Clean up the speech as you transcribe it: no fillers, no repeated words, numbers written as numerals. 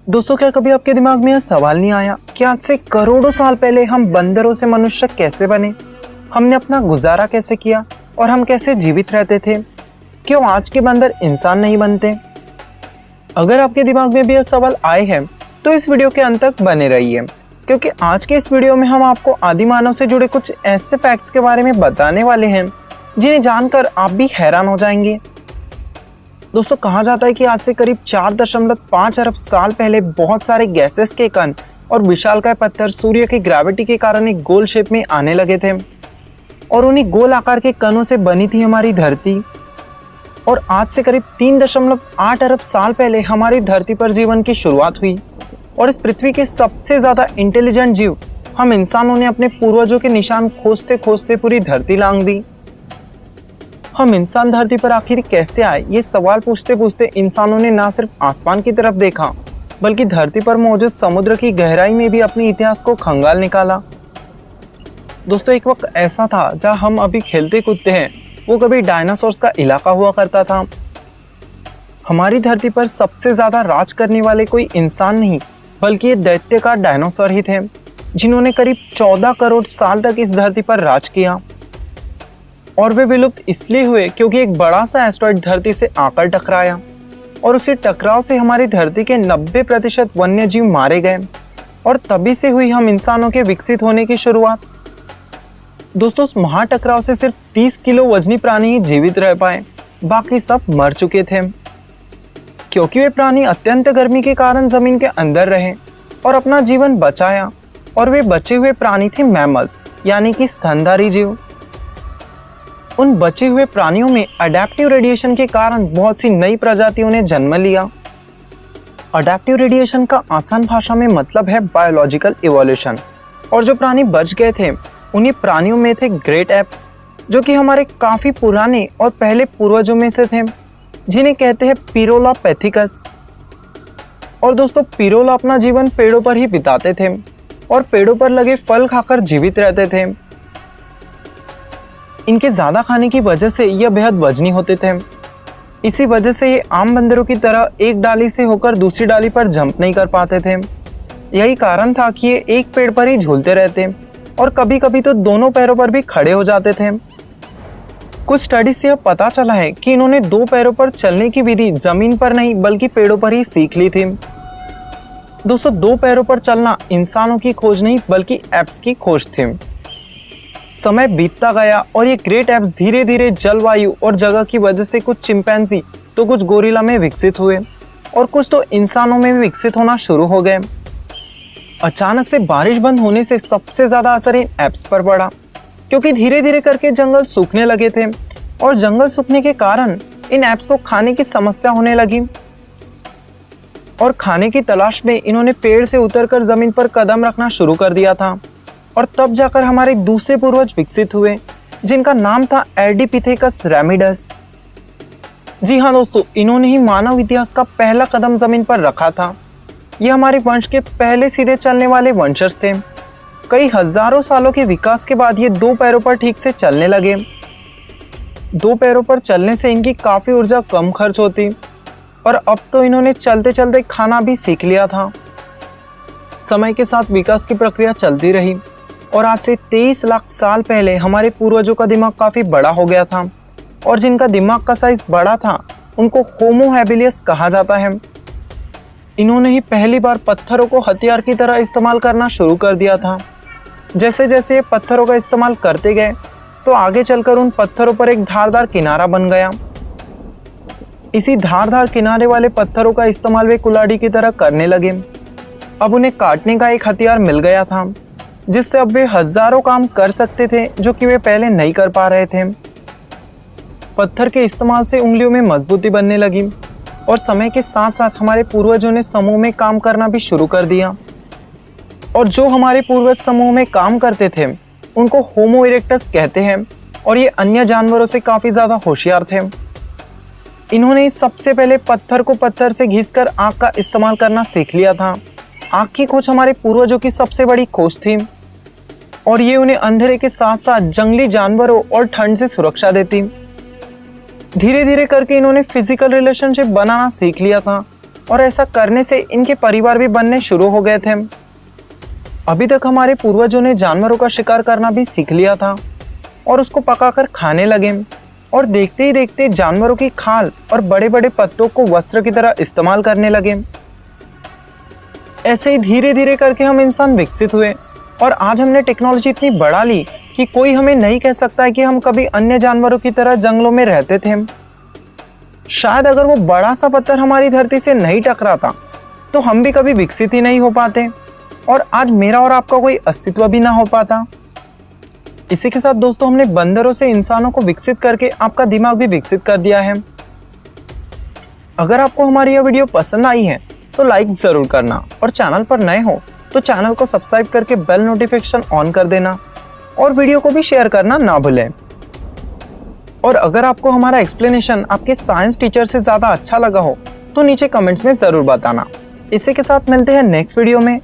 दोस्तों, क्या कभी आपके दिमाग में यह सवाल नहीं आया कि आज से करोड़ों साल पहले हम बंदरों से मनुष्य कैसे बने? हमने अपना गुजारा कैसे किया और हम कैसे जीवित रहते थे? क्यों आज के बंदर इंसान नहीं बनते? अगर आपके दिमाग में भी यह सवाल आए हैं तो इस वीडियो के अंत तक बने रहिए, क्योंकि आज के इस वीडियो में हम आपको आदि मानव से जुड़े कुछ ऐसे फैक्ट्स के बारे में बताने वाले हैं जिन्हें जानकर आप भी हैरान हो जाएंगे। दोस्तों, कहा जाता है कि आज से करीब 4.5 अरब साल पहले बहुत सारे गैसेस के कण और विशालकाय पत्थर सूर्य की ग्रेविटी के कारण एक गोल शेप में आने लगे थे और उन्हीं गोल आकार के कणों से बनी थी हमारी धरती। और आज से करीब 3.8 अरब साल पहले हमारी धरती पर जीवन की शुरुआत हुई और इस पृथ्वी के सबसे ज़्यादा इंटेलिजेंट जीव हम इंसानों ने अपने पूर्वजों के निशान खोजते खोजते पूरी धरती लांघ दी। हम इंसान धरती पर आखिर कैसे आए, ये सवाल पूछते पूछते इंसानों ने ना सिर्फ आसमान की तरफ देखा बल्कि धरती पर मौजूद समुद्र की गहराई में भी अपने इतिहास को खंगाल निकाला। दोस्तों, एक वक्त ऐसा था जहाँ हम अभी खेलते कूदते हैं, वो कभी डायनासोर्स का इलाका हुआ करता था। हमारी धरती पर सबसे ज्यादा राज करने वाले कोई इंसान नहीं बल्कि ये दैत्यकार डायनासोर ही थे, जिन्होंने करीब 14 करोड़ साल तक इस धरती पर राज किया। और वे विलुप्त इसलिए हुए क्योंकि एक बड़ा सा एस्टेरॉयड धरती से आकर टकराया और उसी टकराव से हमारी धरती के 90% वन्य जीव मारे गए और तभी से हुई हम इंसानों के विकसित होने की शुरुआत। दोस्तों, उस महाटकराव से सिर्फ 30 किलो वजनी प्राणी ही जीवित रह पाए, बाकी सब मर चुके थे, क्योंकि वे प्राणी अत्यंत गर्मी के कारण जमीन के अंदर रहे और अपना जीवन बचाया। और वे बचे हुए प्राणी थे मैमल्स, यानी कि स्तनधारी जीव। उन बचे हुए प्राणियों में अडैप्टिव रेडिएशन के कारण बहुत सी नई प्रजातियों ने जन्म लिया। अडैप्टिव रेडिएशन का आसान भाषा में मतलब है बायोलॉजिकल इवोल्यूशन। और जो प्राणी बच गए थे उन्हीं प्राणियों में थे ग्रेट एप्स, जो कि हमारे काफी पुराने और पहले पूर्वजों में से थे, जिन्हें कहते हैं पिरोलापैथिकस। और दोस्तों, पिरोला अपना जीवन पेड़ों पर ही बिताते थे और पेड़ों पर लगे फल खाकर जीवित रहते थे। इनके ज्यादा खाने की वजह से यह बेहद वजनी होते थे। इसी वजह से ये आम बंदरों की तरह एक डाली से होकर दूसरी डाली पर जंप नहीं कर पाते थे। यही कारण था कि ये एक पेड़ पर ही झूलते रहते और कभी कभी तो दोनों पैरों पर भी खड़े हो जाते थे। कुछ स्टडीज से यह पता चला है कि इन्होंने 2 पैरों पर चलने की विधि जमीन पर नहीं बल्कि पेड़ों पर ही सीख ली थी। दोस्तों, 2 पैरों पर चलना इंसानों की खोज नहीं बल्कि एप्स की खोज थी। समय बीतता गया और ये ग्रेट एप्स धीरे धीरे जलवायु और जगह की वजह से कुछ चिंपैंजी तो कुछ गोरिल्ला में विकसित हुए और कुछ तो इंसानों में भी विकसित होना शुरू हो गए। अचानक से बारिश बंद होने से सबसे ज्यादा असर इन एप्स पर पड़ा, क्योंकि धीरे धीरे करके जंगल सूखने लगे थे और जंगल सूखने के कारण इन एप्स को खाने की समस्या होने लगी। और खाने की तलाश में इन्होंने पेड़ से उतरकर जमीन पर कदम रखना शुरू कर दिया था और तब जाकर हमारे दूसरे पूर्वज विकसित हुए, जिनका नाम था एर्डीपिथेकस रैमिडस। जी हाँ दोस्तों, इन्होंने ही मानव इतिहास का पहला कदम जमीन पर रखा था। ये हमारे वंश के पहले सीधे चलने वाले वंशज थे। कई हजारों सालों के विकास के बाद ये 2 पैरों पर ठीक से चलने लगे। 2 पैरों पर चलने से इनकी काफी ऊर्जा कम खर्च होती और अब तो इन्होंने चलते चलते खाना भी सीख लिया था। समय के साथ विकास की प्रक्रिया चलती रही और आज से 23 लाख साल पहले हमारे पूर्वजों का दिमाग काफी बड़ा हो गया था और जिनका दिमाग का साइज बड़ा था उनको होमो हैबिलियस कहा जाता है। इन्होंने ही पहली बार पत्थरों को हथियार की तरह इस्तेमाल करना शुरू कर दिया था। जैसे जैसे ये पत्थरों का इस्तेमाल करते गए तो आगे चलकर उन पत्थरों पर एक धारदार किनारा बन गया। इसी धारदार किनारे वाले पत्थरों का इस्तेमाल वे कुल्हाड़ी की तरह करने लगे। अब उन्हें काटने का एक हथियार मिल गया था, जिससे अब वे हजारों काम कर सकते थे जो कि वे पहले नहीं कर पा रहे थे। पत्थर के इस्तेमाल से उंगलियों में मजबूती बनने लगी और समय के साथ साथ हमारे पूर्वजों ने समूह में काम करना भी शुरू कर दिया। और जो हमारे पूर्वज समूह में काम करते थे उनको होमो इरेक्टस कहते हैं और ये अन्य जानवरों से काफी ज्यादा होशियार थे। इन्होंने सबसे पहले पत्थर को पत्थर से घिसकर आग का इस्तेमाल करना सीख लिया था। आग की खोज हमारे पूर्वजों की सबसे बड़ी खोज थी और ये उन्हें अंधेरे के साथ साथ जंगली जानवरों और ठंड से सुरक्षा देती। धीरे धीरे करके इन्होंने फिजिकल रिलेशनशिप बनाना सीख लिया था और ऐसा करने से इनके परिवार भी बनने शुरू हो गए थे। अभी तक हमारे पूर्वजों ने जानवरों का शिकार करना भी सीख लिया था और उसको पकाकर खाने लगे, और देखते ही देखते जानवरों की खाल और बड़े बड़े पत्तों को वस्त्र की तरह इस्तेमाल करने लगे। ऐसे ही धीरे धीरे करके हम इंसान विकसित हुए और आज हमने टेक्नोलॉजी इतनी बढ़ा ली कि कोई हमें नहीं कह सकता है कि हम कभी अन्य जानवरों की तरह जंगलों में रहते थे। शायद अगर वो बड़ा सा पत्थर हमारी धरती से नहीं टकराता तो हम भी कभी विकसित ही नहीं हो पाते और आज मेरा और आपका कोई अस्तित्व भी ना हो पाता। इसी के साथ दोस्तों, हमने बंदरों से इंसानों को विकसित करके आपका दिमाग भी विकसित कर दिया है। अगर आपको हमारी यह वीडियो पसंद आई है तो लाइक जरूर करना और चैनल पर नए हो तो चैनल को सब्सक्राइब करके बेल नोटिफिकेशन ऑन कर देना और वीडियो को भी शेयर करना ना भूलें। और अगर आपको हमारा एक्सप्लेनेशन आपके साइंस टीचर से ज़्यादा अच्छा लगा हो तो नीचे कमेंट्स में ज़रूर बताना। इसी के साथ मिलते हैं नेक्स्ट वीडियो में।